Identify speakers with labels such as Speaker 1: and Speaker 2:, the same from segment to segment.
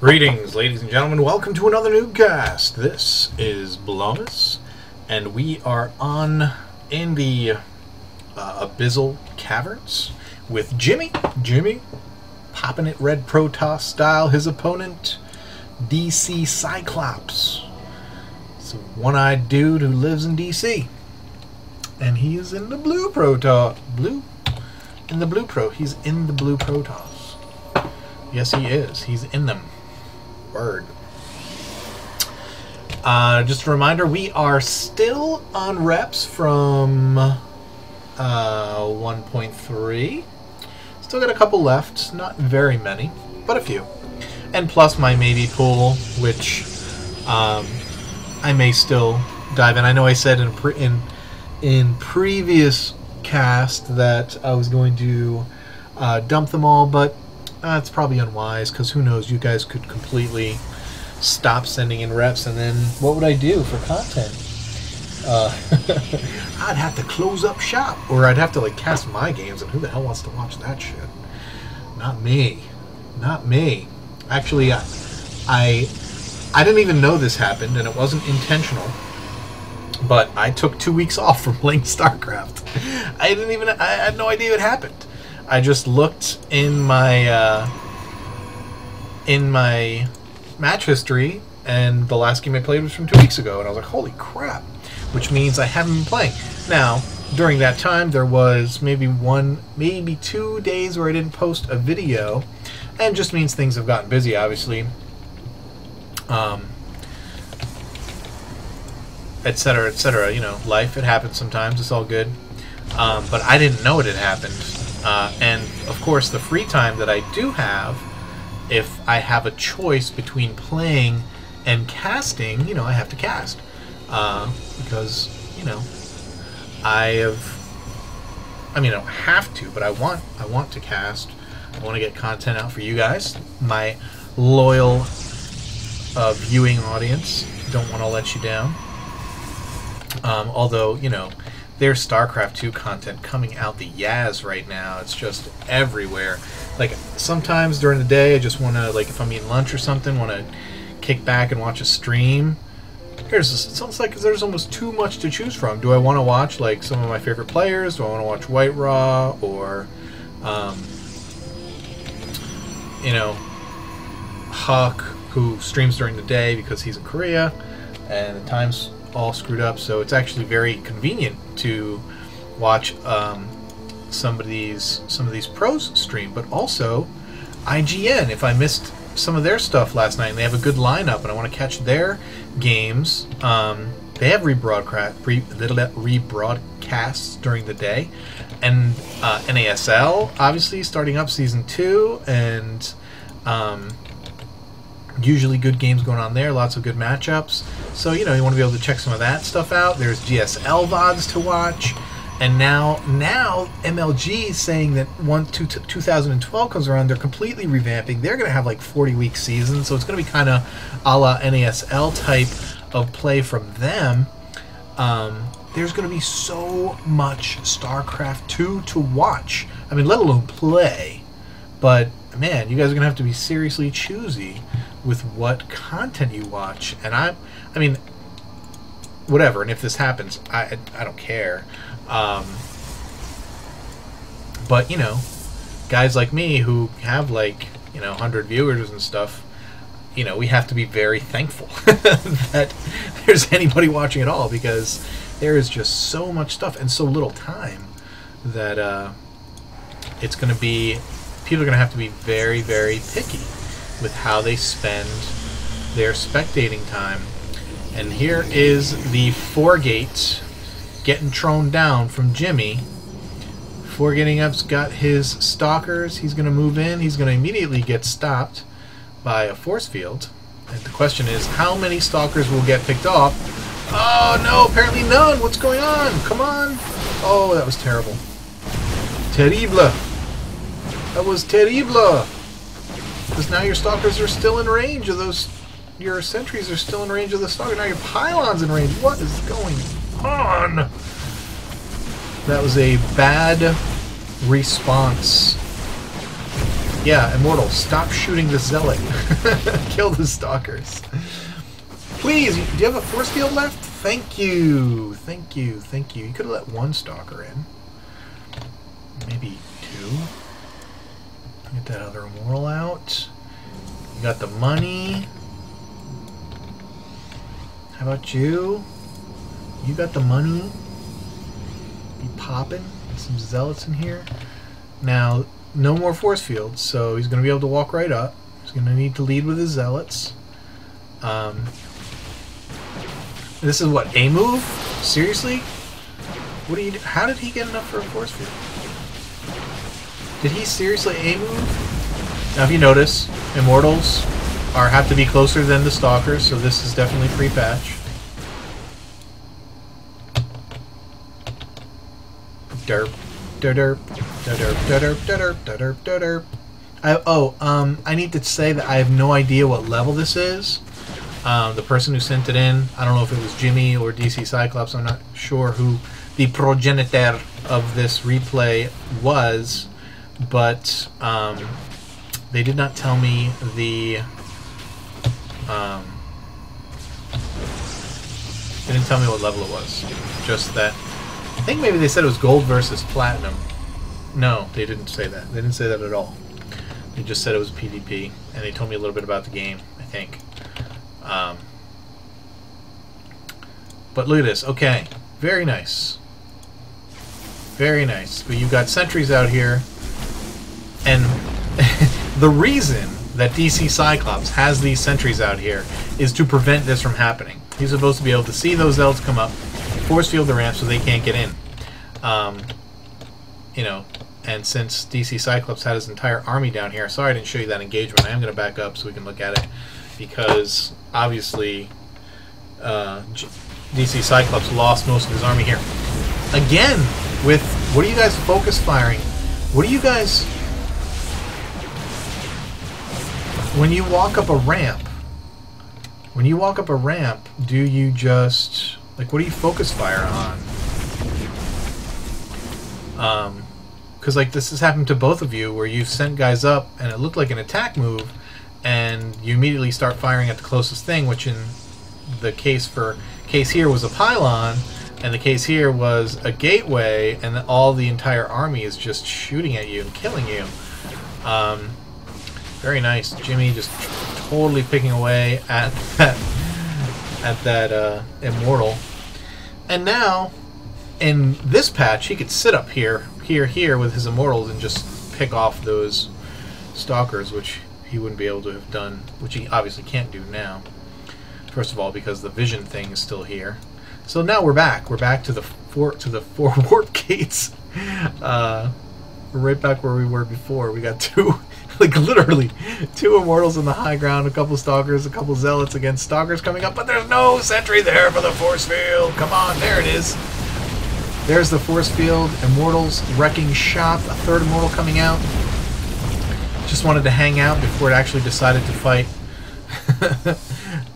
Speaker 1: Greetings, ladies and gentlemen. Welcome to another NuubCast. This is Blomus, and we are in the Abyssal Caverns with Jimmy. Jimmy, popping it Red Protoss style. His opponent, DC Cyclops. It's a one-eyed dude who lives in DC, and he is in the Blue Protoss. He's in the Blue Protoss. Yes, he is. He's in them. Word. Just a reminder, we are still on reps from 1.3. Still got a couple left. Not very many, but a few. And plus my maybe pool, which I may still dive in. I know I said in previous cast that I was going to dump them all, but it's probably unwise, because who knows, you guys could completely stop sending in reps, and then what would I do for content? I'd have to close up shop, or I'd have to like cast my games, and who the hell wants to watch that shit? Not me. Not me. Actually, I didn't even know this happened, and it wasn't intentional, but I took 2 weeks off from playing StarCraft. I had no idea it happened. I just looked in my match history, and the last game I played was from 2 weeks ago, and I was like, holy crap, which means I haven't been playing. Now, during that time, there was maybe 2 days where I didn't post a video, and just means things have gotten busy, obviously, etc., etc. You know, life, it happens sometimes, it's all good. But I didn't know it had happened. And of course, the free time that I do have, if I have a choice between playing and casting, you know, I have to cast, because, you know, I don't have to, but I want to cast. I want to get content out for you guys, my loyal viewing audience. Don't want to let you down. Although, you know, there's StarCraft 2 content coming out the Yaz right now. It's just everywhere. Like, sometimes during the day, I just want to, like, if I'm eating lunch or something, want to kick back and watch a stream. It sounds like there's almost too much to choose from. Do I want to watch, like, some of my favorite players? Do I want to watch White Raw? Or, you know, Huck, who streams during the day because he's in Korea, and the time's all screwed up, so it's actually very convenient to watch some of these pros stream, but also IGN. If I missed some of their stuff last night, and they have a good lineup, and I want to catch their games, they have rebroadcasts during the day, and NASL obviously starting up season 2, and usually good games going on there, lots of good matchups. So, you know, you want to be able to check some of that stuff out. There's GSL VODs to watch. And now MLG is saying that once 2012 comes around, they're completely revamping. They're going to have like 40-week seasons, so it's going to be kind of a la NASL type of play from them. There's going to be so much StarCraft 2 to watch. I mean, let alone play. But, man, you guys are going to have to be seriously choosy with what content you watch. And I mean, whatever, and if this happens, I don't care. But, you know, guys like me who have, like, you know, 100 viewers and stuff, you know, we have to be very thankful that there's anybody watching at all, because there is just so much stuff and so little time that it's going to be, people are going to have to be very, very picky with how they spend their spectating time. And here is the 4-gate getting thrown down from Jimmy. 4-gating up's got his stalkers. He's going to move in. He's going to immediately get stopped by a force field. And the question is, how many stalkers will get picked off? Oh no, apparently none. What's going on? Come on. Oh, that was terrible. Terrible. That was terrible. Because now your stalkers are still in range of those. Your sentries are still in range of the stalker. Now your pylon's in range. What is going on? That was a bad response Yeah, Immortal, stop shooting the Zealot. Kill the Stalkers. Please, do you have a force field left? Thank you. Thank you. Thank you. You could have let one Stalker in. Maybe two. Get that other Immortal out. You got the money. How about you? You got the money. Be popping. Some Zealots in here. Now, no more force fields, so he's going to be able to walk right up. He's going to need to lead with his Zealots. This is what, a move? Seriously? What do you do? How did he get enough for a force field? Did he seriously a move? Now, if you notice, Immortals have to be closer than the Stalkers, so this is definitely pre-patch. Derp. Derp. Derp. Derp. Derp. Derp. Derp. I need to say that I have no idea what level this is. The person who sent it in, I don't know if it was Jimmy or DC Cyclops, I'm not sure who the progenitor of this replay was, but they did not tell me the... they didn't tell me what level it was. Just that... I think maybe they said it was gold versus platinum. No, they didn't say that. They didn't say that at all. They just said it was PvP, and they told me a little bit about the game, I think. But look at this. Okay. Very nice. Very nice. But you've got sentries out here, and the reason that DC Cyclops has these sentries out here is to prevent this from happening. He's supposed to be able to see those Zealots come up, force field the ramp so they can't get in. You know, and since DC Cyclops had his entire army down here, sorry I didn't show you that engagement. I am going to back up so we can look at it, because obviously DC Cyclops lost most of his army here. Again, with, what are you guys focus firing? What do you guys, when you walk up a ramp, do you just, like, what do you focus fire on? Because, like, this has happened to both of you, where you've sent guys up and it looked like an attack move, and you immediately start firing at the closest thing, which in the case here was a pylon, and the case here was a gateway, and all the entire army is just shooting at you and killing you. Very nice. Jimmy just totally picking away at that Immortal. And now, in this patch, he could sit up here with his Immortals and just pick off those Stalkers, which he wouldn't be able to have done, which he obviously can't do now. First of all, because the vision thing is still here. So now we're back. We're back to the four warp gates. We're right back where we were before. We got two, like literally, two Immortals in the high ground, a couple Stalkers, a couple Zealots against Stalkers coming up, but there's no sentry there for the force field. Come on, there it is. There's the force field. Immortals wrecking shop. A third Immortal coming out. Just wanted to hang out before it actually decided to fight.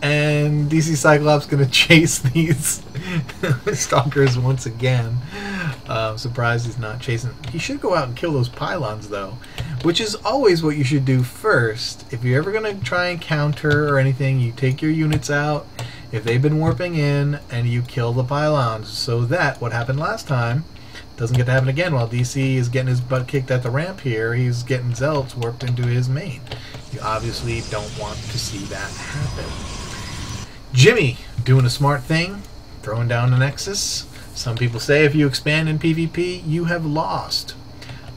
Speaker 1: And DC Cyclops gonna chase these Stalkers once again. I'm surprised he's not chasing. He should go out and kill those pylons, though, which is always what you should do first. If you're ever gonna try and counter or anything, you take your units out if they've been warping in, and you kill the pylons, so that what happened last time doesn't get to happen again. While DC is getting his butt kicked at the ramp here, he's getting Zealots warped into his main. You obviously don't want to see that happen. Jimmy doing a smart thing, throwing down the Nexus. Some people say if you expand in PvP, you have lost.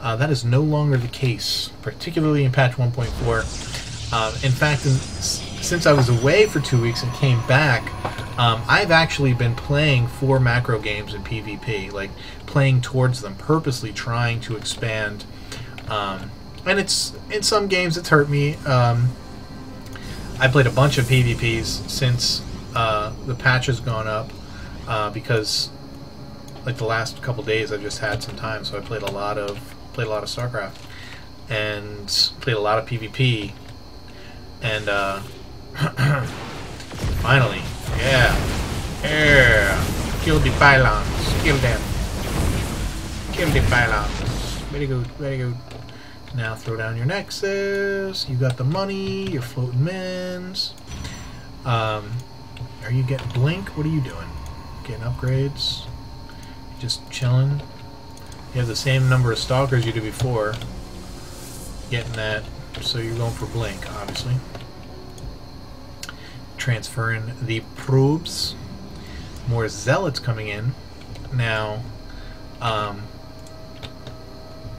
Speaker 1: That is no longer the case, particularly in patch 1.4. In fact, since I was away for 2 weeks and came back, I've actually been playing 4 macro games in PvP, like playing towards them, purposely trying to expand. And it's, in some games it's hurt me. I played a bunch of PvPs since the patch has gone up, because like the last couple days I've just had some time, so I played a lot of StarCraft and played a lot of PvP, and finally, yeah, kill the pylons, kill them, kill the pylons. Very good, very good. Now throw down your Nexus. You got the money. You're floating mins. Are you getting Blink? What are you doing? Getting upgrades? Just chilling? You have the same number of Stalkers you did before. Getting that. So you're going for Blink, obviously. Transferring the probes. More Zealots coming in. Now,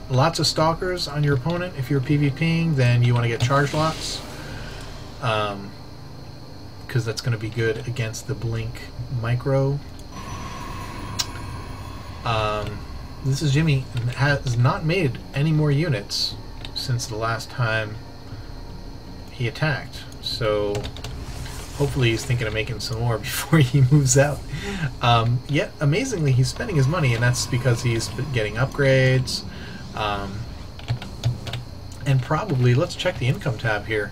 Speaker 1: lots of Stalkers on your opponent. If you're PvPing, then you want to get Charge Lots. Because that's going to be good against the Blink Micro. This is Jimmy. Has not made any more units since the last time he attacked. So hopefully he's thinking of making some more before he moves out. Yet, amazingly, he's spending his money, and that's because he's getting upgrades. And probably, let's check the income tab here.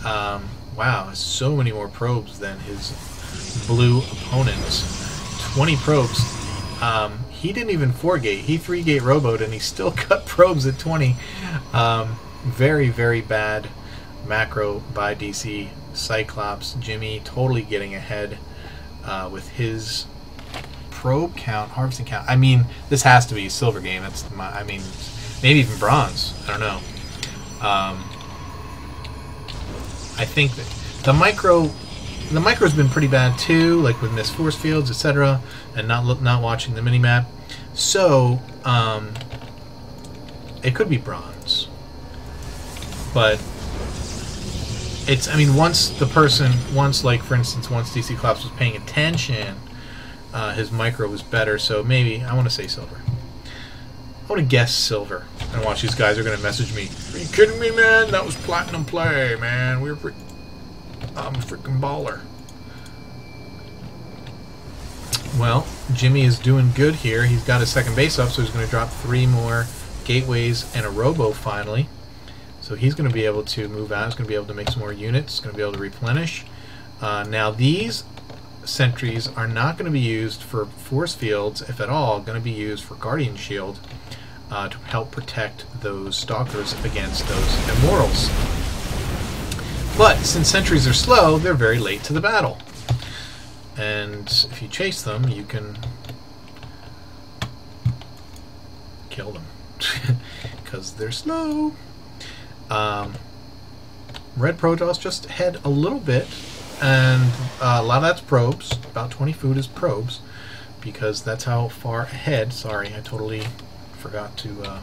Speaker 1: Wow, so many more probes than his blue opponents. 20 probes. He didn't even 4-gate. He 3-gate rowboat, and he still cut probes at 20. Very, very bad macro by DC Cyclops. Jimmy totally getting ahead with his probe count, harvesting count. I mean, this has to be a silver game. That's my, I mean, maybe even bronze. I don't know. I think that the micro's been pretty bad too, like with missed force fields, etc., and not watching the minimap. So it could be bronze, but it's, I mean, once like for instance, once DC Cyclops was paying attention, his micro was better. So maybe I want to say silver. I want to guess silver, and watch, these guys are going to message me. Are you kidding me, man? That was platinum play, man. I'm a freaking baller. Well, Jimmy is doing good here. He's got his second base up, so he's going to drop 3 more gateways and a robo finally. So he's going to be able to move out. He's going to be able to make some more units. He's going to be able to replenish. Now these sentries are not going to be used for force fields, if at all. Going to be used for Guardian Shield to help protect those Stalkers against those Immortals. But since sentries are slow, they're very late to the battle. And if you chase them, you can kill them. Because they're slow. Red Protoss just ahead a little bit. And a lot of that's probes. About 20 food is probes. Because that's how far ahead. Sorry, I totally forgot to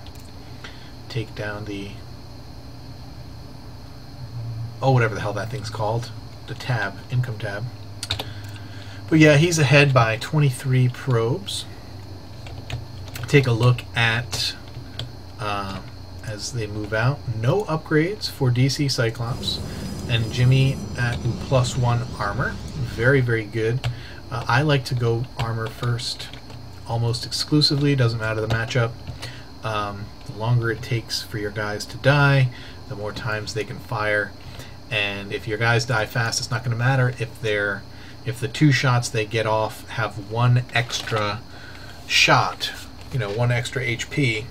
Speaker 1: take down the... oh, whatever the hell that thing's called. The tab. Income tab. But yeah, he's ahead by 23 probes. Take a look at as they move out. No upgrades for DC Cyclops. And Jimmy at +1 armor. Very, very good. I like to go armor first almost exclusively. Doesn't matter the matchup. The longer it takes for your guys to die, the more times they can fire. And if your guys die fast, it's not going to matter if the 2 shots they get off have 1 extra shot, you know, 1 extra HP.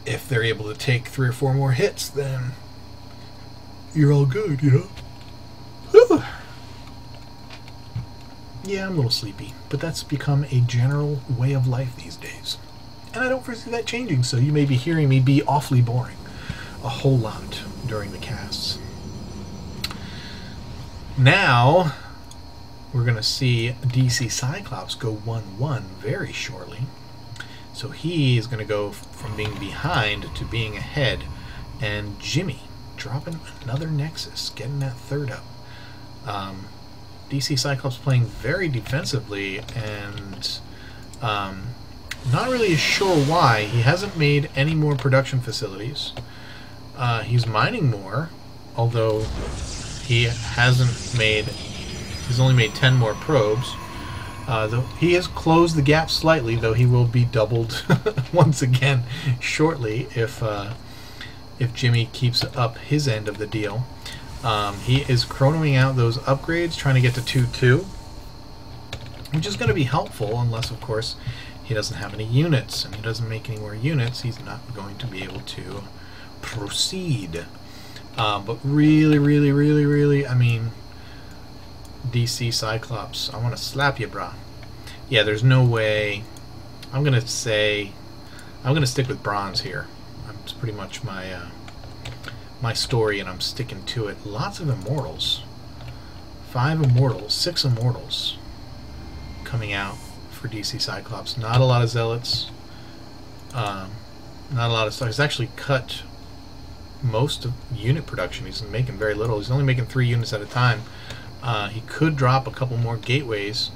Speaker 1: If they're able to take 3 or 4 more hits, then you're all good, you know. Whew. Yeah, I'm a little sleepy, but that's become a general way of life these days. And I don't foresee that changing, so you may be hearing me be awfully boring a whole lot during the casts. Now, we're going to see DC Cyclops go 1-1 very shortly. So he is going to go from being behind to being ahead. And Jimmy dropping another Nexus, getting that 3rd up. DC Cyclops playing very defensively and not really sure why. He hasn't made any more production facilities. He's mining more, although he's only made 10 more probes. Though he has closed the gap slightly, though he will be doubled once again shortly if Jimmy keeps up his end of the deal. He is chronoing out those upgrades, trying to get to 2-2, which is going to be helpful, unless, of course, he doesn't have any units, and he doesn't make any more units, he's not going to be able to proceed. But really, I mean, DC Cyclops, I want to slap you, brah. Yeah, there's no way. I'm gonna stick with bronze here. It's pretty much my my story, and I'm sticking to it. Lots of immortals. 5 immortals, 6 immortals coming out for DC Cyclops. Not a lot of zealots. Not a lot of stuff. He's actually cut most of unit production. He's making very little. He's only making 3 units at a time. He could drop a couple more gateways.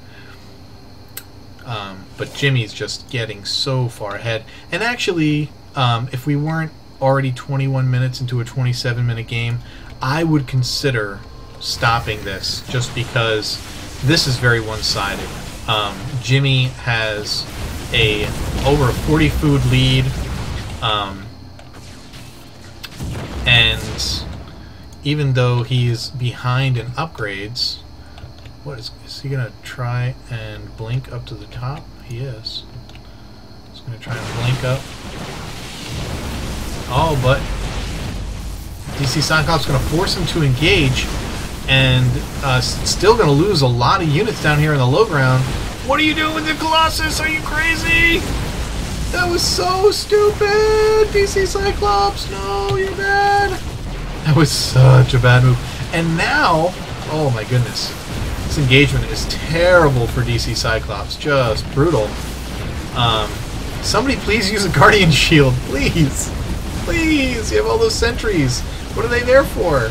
Speaker 1: But Jimmy's just getting so far ahead. And actually, if we weren't already 21 minutes into a 27-minute game, I would consider stopping this, just because this is very one-sided. Jimmy has over a 40 food lead, and even though he's behind in upgrades, what is he gonna try and blink up to the top? He is. He's gonna try and blink up. Oh, but DC Cyclops is gonna force him to engage, and still gonna lose a lot of units down here in the low ground. What are you doing with the Colossus? Are you crazy? That was so stupid! DC Cyclops, no, you're bad. That was such a bad move. And now, oh my goodness. This engagement is terrible for DC Cyclops. Just brutal. Somebody please use a Guardian Shield. Please. Please. You have all those sentries. What are they there for?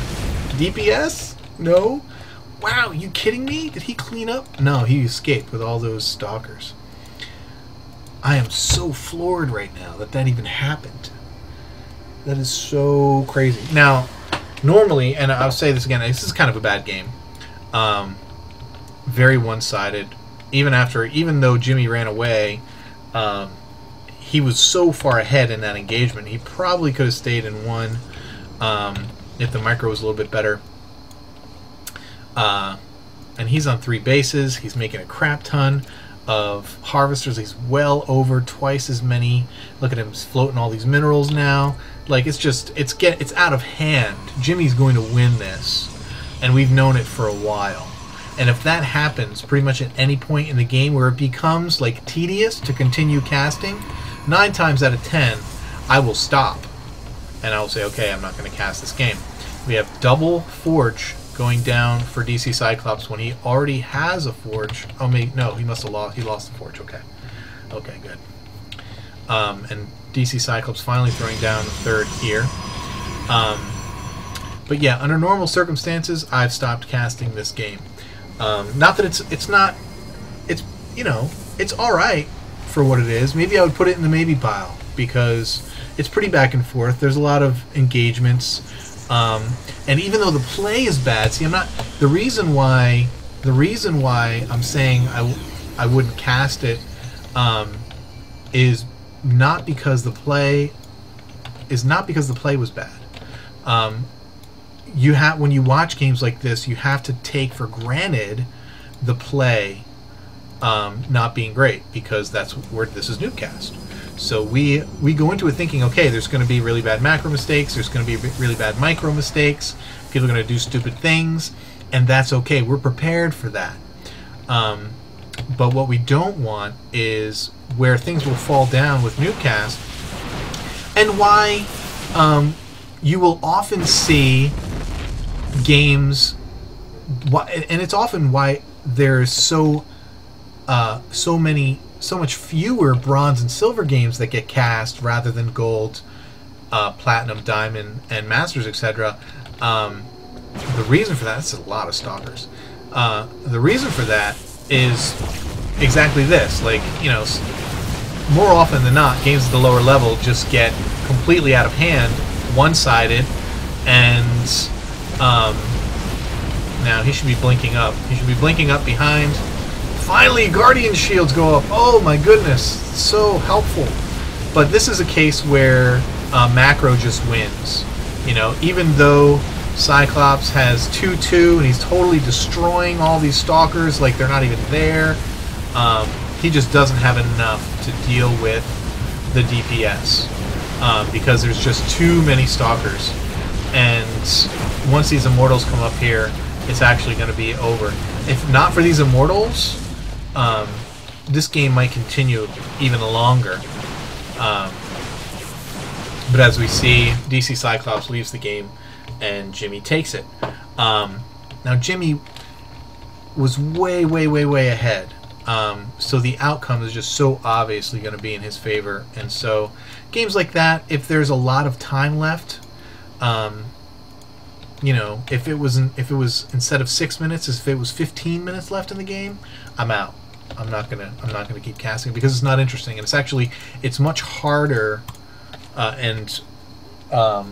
Speaker 1: DPS? No? Wow, you kidding me? Did he clean up? No, he escaped with all those stalkers. I am so floored right now that that even happened. That is so crazy. Now, normally, and I'll say this again, this is kind of a bad game. Very one-sided. Even though Jimmy ran away, he was so far ahead in that engagement. He probably could have stayed and won if the micro was a little bit better. And he's on 3 bases. He's making a crap ton of harvesters. He's well over twice as many. Look at him, he's floating all these minerals now. Like, it's out of hand. Jimmy's going to win this, and we've known it for a while. And if that happens pretty much at any point in the game where it becomes like tedious to continue casting, 9 times out of 10 I will stop and I will say, okay, I'm not going to cast this game. We have double forge going down for DC Cyclops when he already has a forge. Oh, no, he must have lost. He lost the forge. Okay, good. And DC Cyclops finally throwing down the 3rd here. But yeah, under normal circumstances, I've stopped casting this game. Not that it's you know, it's all right for what it is. Maybe I would put it in the maybe pile because it's pretty back and forth. There's a lot of engagements. And even though the play is bad, see, the reason why I'm saying I wouldn't cast it is not because the play was bad. When you watch games like this, you have to take for granted the play not being great, because that's where this is NuubCast. So we go into it thinking, okay, there's going to be really bad macro mistakes, there's going to be really bad micro mistakes, people are going to do stupid things, and that's okay. We're prepared for that. But what we don't want is where things will fall down with NuubCast, and why you will often see games, and it's often why there's so much fewer bronze and silver games that get cast rather than gold, platinum, diamond, and masters, etc. The reason for that is a lot of stalkers. The reason for that is exactly this. Like, you know, more often than not, games at the lower level just get completely out of hand, one-sided, and now he should be blinking up. He should be blinking up behind. Finally, Guardian Shields go up. Oh my goodness, so helpful. But this is a case where macro just wins. You know, even though Cyclops has 2-2 and he's totally destroying all these stalkers like they're not even there, he just doesn't have enough to deal with the DPS because there's just too many stalkers, and once these immortals come up here, it's actually going to be over. If not for these immortals, this game might continue even longer. But as we see, DC Cyclops leaves the game and Jimmy takes it. Now Jimmy was way ahead. So the outcome is just so obviously going to be in his favor. And so games like that, if there's a lot of time left, you know, if it was instead of 6 minutes, if it was 15 minutes left in the game, I'm out. I'm not gonna keep casting because it's not interesting, and it's much harder. And I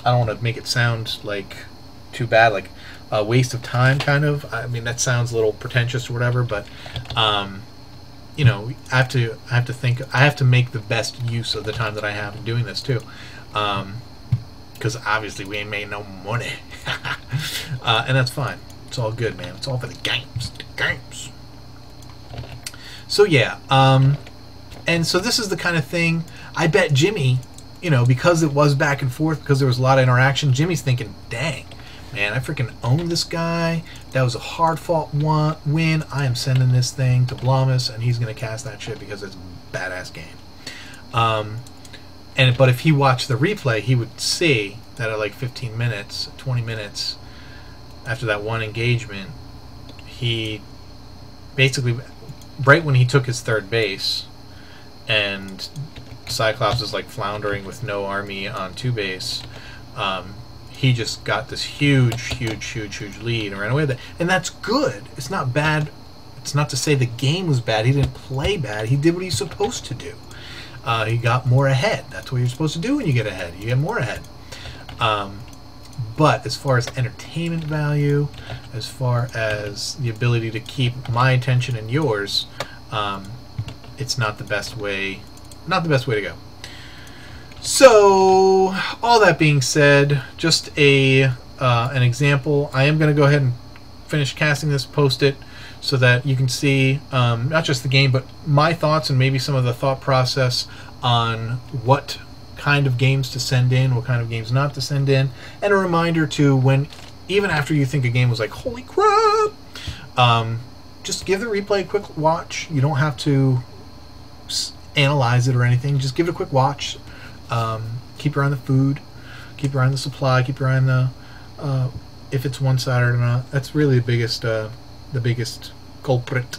Speaker 1: don't want to make it sound like too bad, like a waste of time, kind of. I mean, that sounds a little pretentious or whatever, but you know, I have to think. I have to make the best use of the time that I have in doing this too, because obviously we ain't made no money, and that's fine. It's all good, man. It's all for the games. The games. So yeah, and so this is the kind of thing. I bet Jimmy, you know, because it was back and forth, because there was a lot of interaction, Jimmy's thinking, dang, man, I freaking owned this guy. That was a hard-fought win. I am sending this thing to Blomus, and he's going to cast that shit because it's a badass game. But if he watched the replay, he would see that at like 15 minutes, 20 minutes after that one engagement, he basically, right when he took his third base, and Cyclops is like floundering with no army on 2 base, he just got this huge lead and ran away with it. And that's good. It's not bad. It's not to say the game was bad. He didn't play bad. He did what he's supposed to do. He got more ahead. That's what you're supposed to do when you get ahead. You get more ahead. But as far as entertainment value, as far as the ability to keep my attention and yours, it's not the best way. Not the best way to go. So, all that being said, just an example. I am going to go ahead and finish casting this, post it, so that you can see not just the game, but my thoughts and maybe some of the thought process on what kind of games to send in, what kind of games not to send in, and a reminder to when, even after you think a game was like, holy crap, just give the replay a quick watch. You don't have to analyze it or anything. Just give it a quick watch. Keep your eye on the food, keep your eye on the supply, keep your eye on the if it's one-sided or not. That's really the biggest culprit.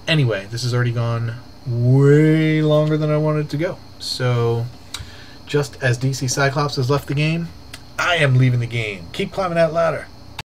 Speaker 1: Anyway, this has already gone way longer than I wanted it to go. So, just as DC Cyclops has left the game, I am leaving the game. Keep climbing that ladder.